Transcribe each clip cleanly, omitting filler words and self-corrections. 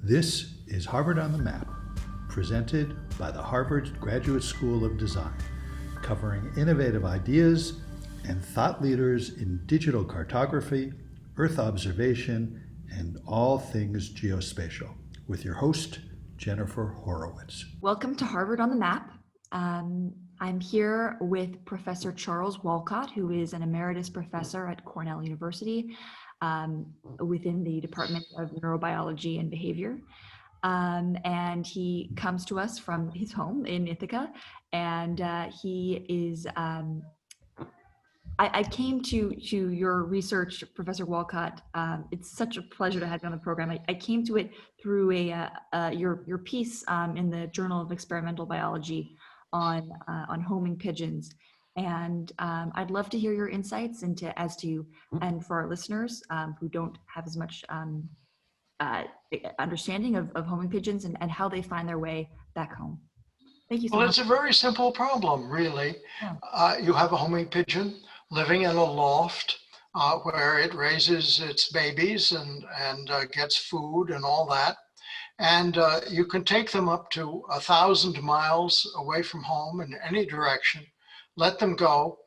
This is Harvard on the Map, presented by the Harvard Graduate School of Design, covering innovative ideas and thought leaders in digital cartography, Earth observation, and all things geospatial, with your host, Jennifer Horowitz. Welcome to Harvard on the Map. I'm here with Professor Charles Walcott, who is an emeritus professor at Cornell University within the Department of Neurobiology and Behavior. And he comes to us from his home in Ithaca, and he is, I came to your research, Professor Walcott. It's such a pleasure to have you on the program. I came to it through your piece in the Journal of Experimental Biology on homing pigeons. And I'd love to hear your insights and for our listeners who don't have as much understanding of homing pigeons and how they find their way back home. Thank you so much. Well, it's a very simple problem, really. Yeah. You have a homing pigeon living in a loft where it raises its babies and gets food and all that. And you can take them up to 1,000 miles away from home in any direction, let them go,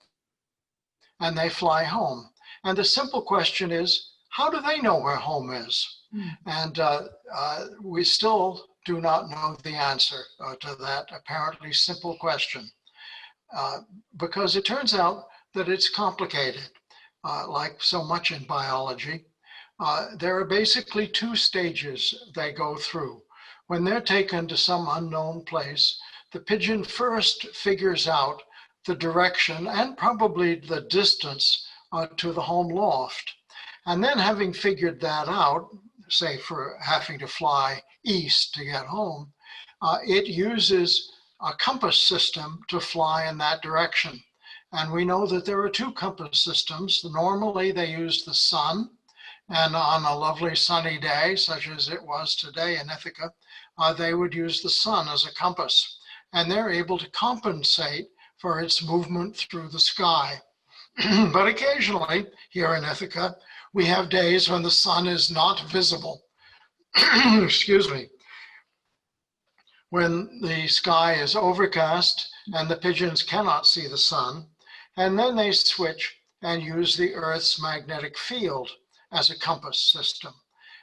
and they fly home. And the simple question is, how do they know where home is? And we still do not know the answer to that apparently simple question, because it turns out that it's complicated, like so much in biology. There are basically two stages they go through. When they're taken to some unknown place, the pigeon first figures out the direction and probably the distance to the home loft. And then having figured that out, say for having to fly east to get home, it uses a compass system to fly in that direction. And we know that there are two compass systems. Normally they use the sun, and on a lovely sunny day, such as it was today in Ithaca, they would use the sun as a compass. And they're able to compensate for its movement through the sky. But occasionally, here in Ithaca, we have days when the sun is not visible. Excuse me. When the sky is overcast and the pigeons cannot see the sun, and then they switch and use the Earth's magnetic field as a compass system.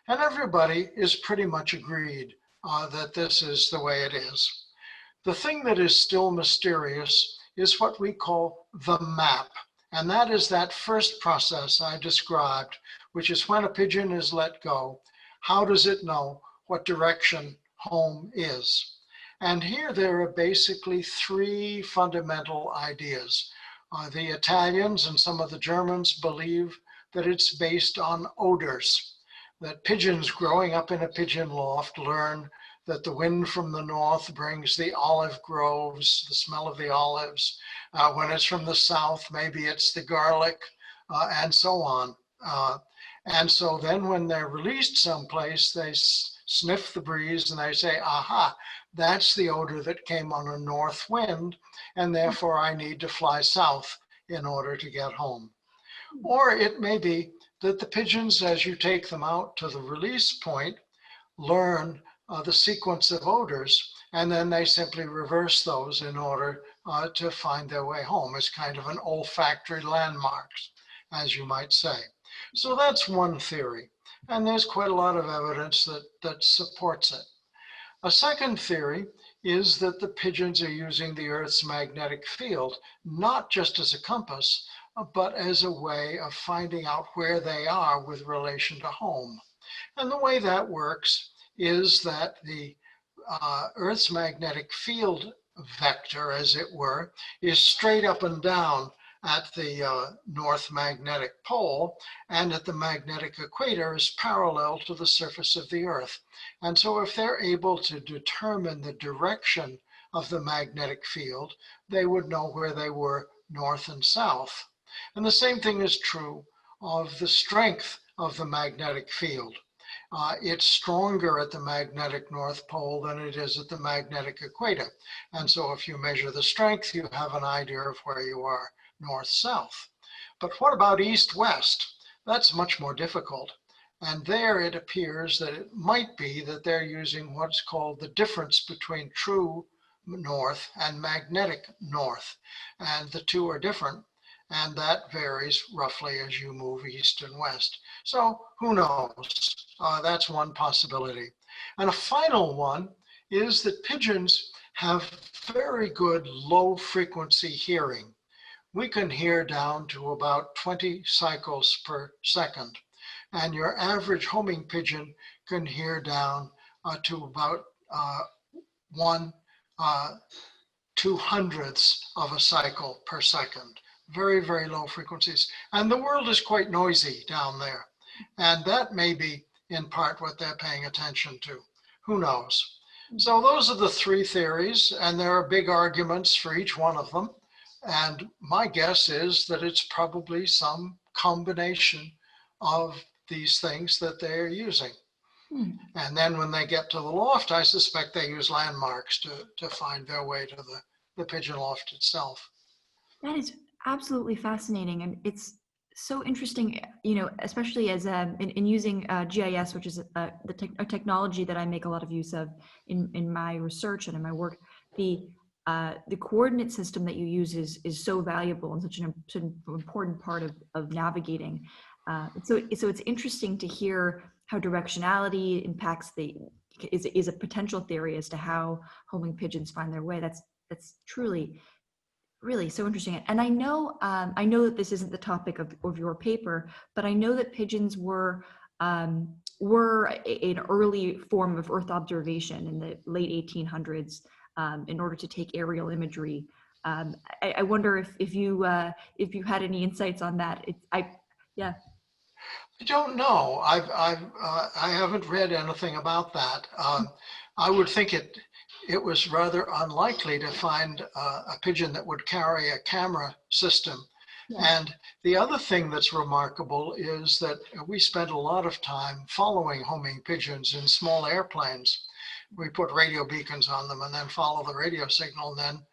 And everybody is pretty much agreed that this is the way it is. The thing that is still mysterious is what we call the map. And that is that first process I described, which is when a pigeon is let go, how does it know what direction home is? And here there are basically three fundamental ideas. The Italians and some of the Germans believe that it's based on odors, that pigeons growing up in a pigeon loft learn that the wind from the north brings the olive groves, the smell of the olives. When it's from the south, maybe it's the garlic, and so on. And so then when they're released someplace, they sniff the breeze and they say, aha, that's the odor that came on a north wind, and therefore I need to fly south in order to get home. Or it may be that the pigeons, as you take them out to the release point, learn the sequence of odors, and then they simply reverse those in order to find their way home. It's kind of an olfactory landmarks, as you might say. So that's one theory, and there's quite a lot of evidence that supports it. A second theory is that the pigeons are using the Earth's magnetic field, not just as a compass, but as a way of finding out where they are with relation to home. And the way that works is that the Earth's magnetic field vector, as it were, is straight up and down at the north magnetic pole, and at the magnetic equator is parallel to the surface of the Earth. And so if they're able to determine the direction of the magnetic field, they would know where they were north and south. And the same thing is true of the strength of the magnetic field. It's stronger at the magnetic North Pole than it is at the magnetic equator. And so if you measure the strength, you have an idea of where you are north-south. But what about east-west? That's much more difficult. And there it appears that it might be that they're using what's called the difference between true north and magnetic north. And the two are different. And that varies roughly as you move east and west. So who knows? That's one possibility. And a final one is that pigeons have very good low frequency hearing. We can hear down to about 20 cycles per second. And your average homing pigeon can hear down to about 1/200th of a cycle per second. Very, very low frequencies. And the world is quite noisy down there. And that may be in part what they're paying attention to. Who knows? So those are the three theories, and there are big arguments for each one of them. And my guess is that it's probably some combination of these things that they're using. And then when they get to the loft, I suspect they use landmarks to find their way to the pigeon loft itself. That is absolutely fascinating. And it's so interesting, you know, especially as in using GIS, which is a technology that I make a lot of use of in my research and in my work. The coordinate system that you use is so valuable and such an important part of navigating. So it's interesting to hear how directionality impacts is a potential theory as to how homing pigeons find their way. That's truly really so interesting. And I know that this isn't the topic of your paper, but I know that pigeons were an early form of Earth observation in the late 1800s in order to take aerial imagery. I wonder if you had any insights on that. Yeah. I don't know. I haven't read anything about that. I would think it was rather unlikely to find a pigeon that would carry a camera system. Yeah. And the other thing that's remarkable is that we spent a lot of time following homing pigeons in small airplanes. We put radio beacons on them and then follow the radio signal. And then,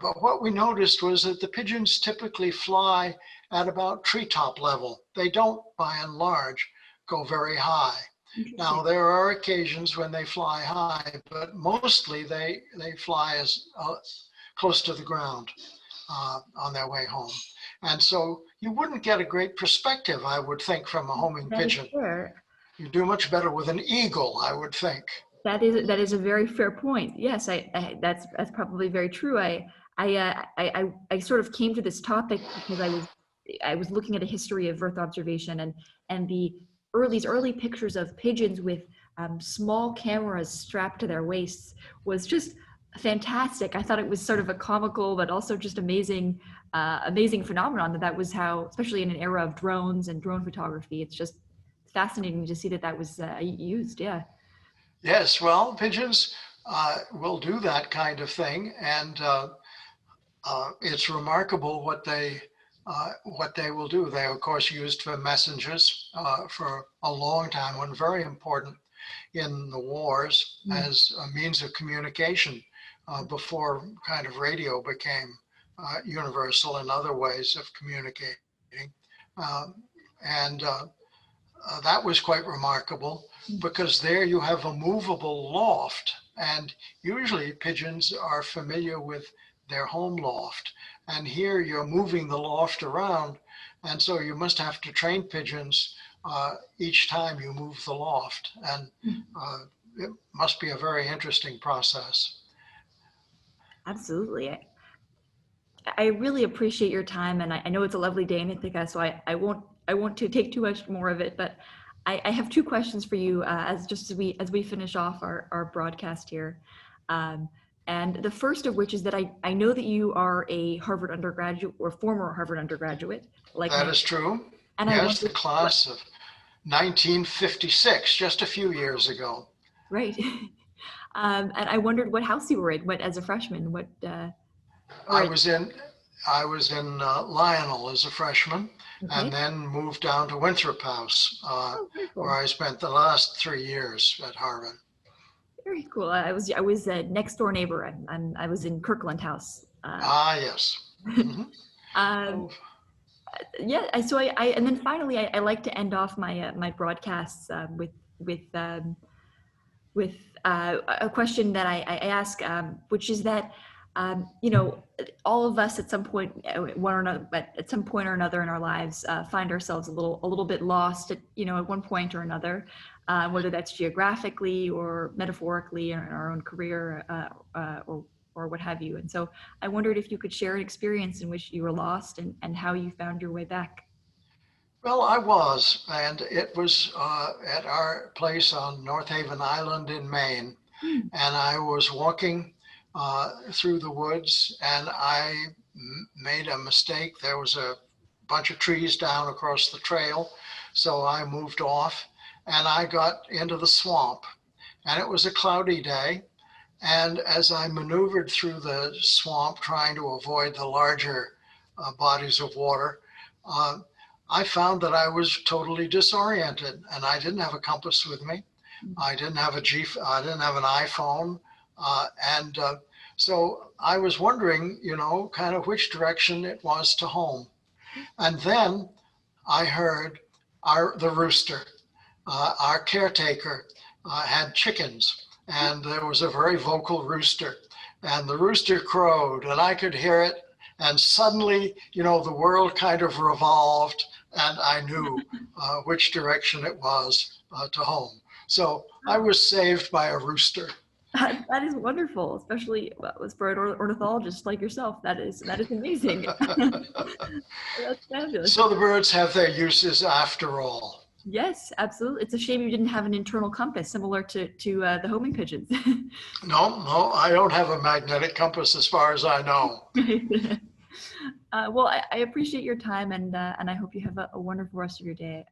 but what we noticed was that the pigeons typically fly at about treetop level. They don't, by and large, go very high. Now, there are occasions when they fly high, but mostly they fly as close to the ground on their way home. And so you wouldn't get a great perspective, I would think, from a homing pigeon. Fair. You do much better with an eagle, I would think. That is a very fair point. Yes, that's probably very true. I sort of came to this topic because I was looking at a history of Earth observation and these early pictures of pigeons with small cameras strapped to their waists was just fantastic. I thought it was sort of a comical but also just amazing phenomenon that was how, especially in an era of drones and drone photography, it's just fascinating to see that was used. Yeah. Yes, well, pigeons will do that kind of thing, and it's remarkable what they will do. They, of course, used for messengers for a long time, and very important in the wars as a means of communication before kind of radio became universal in other ways of communicating. That was quite remarkable because there you have a movable loft, and usually pigeons are familiar with their home loft. And here you're moving the loft around, and so you must have to train pigeons each time you move the loft. And it must be a very interesting process. Absolutely. I really appreciate your time, and I know it's a lovely day in Ithaca, so I won't to take too much more of it, but I have two questions for you as we finish off our broadcast here. And the first of which is that I know that you are a Harvard undergraduate or former Harvard undergraduate. That is true. And yes, the class of 1956, just a few years ago. Right. And I wondered what house you were in. What, as a freshman? What? I was in Lionel as a freshman, okay. And then moved down to Winthrop House, cool. Where I spent the last 3 years at Harvard. Very cool. I was a next door neighbor. I was in Kirkland House. Yes. Mm-hmm. So and then finally, I like to end off my my broadcasts with a question that I ask, which is that you know, all of us at some point, one or another, but at some point or another in our lives, find ourselves a little bit lost at, you know, at one point or another, whether that's geographically or metaphorically in our own career or what have you. And so I wondered if you could share an experience in which you were lost and how you found your way back. Well, I was, and it was at our place on North Haven Island in Maine. Hmm. And I was walking through the woods, and I made a mistake. There was a bunch of trees down across the trail, so I moved off, and I got into the swamp. And it was a cloudy day. And as I maneuvered through the swamp, trying to avoid the larger bodies of water, I found that I was totally disoriented, and I didn't have a compass with me. I didn't have I didn't have an iPhone. So I was wondering, you know, kind of which direction it was to home. And then I heard the rooster, our caretaker, had chickens, and there was a very vocal rooster, and the rooster crowed, and I could hear it. And suddenly, you know, the world kind of revolved, and I knew which direction it was to home. So I was saved by a rooster. That is wonderful, especially for an ornithologist like yourself. That is amazing. That's fabulous. So the birds have their uses after all. Yes, absolutely. It's a shame you didn't have an internal compass similar to the homing pigeons. No, I don't have a magnetic compass as far as I know. Well, I appreciate your time, and I hope you have a wonderful rest of your day.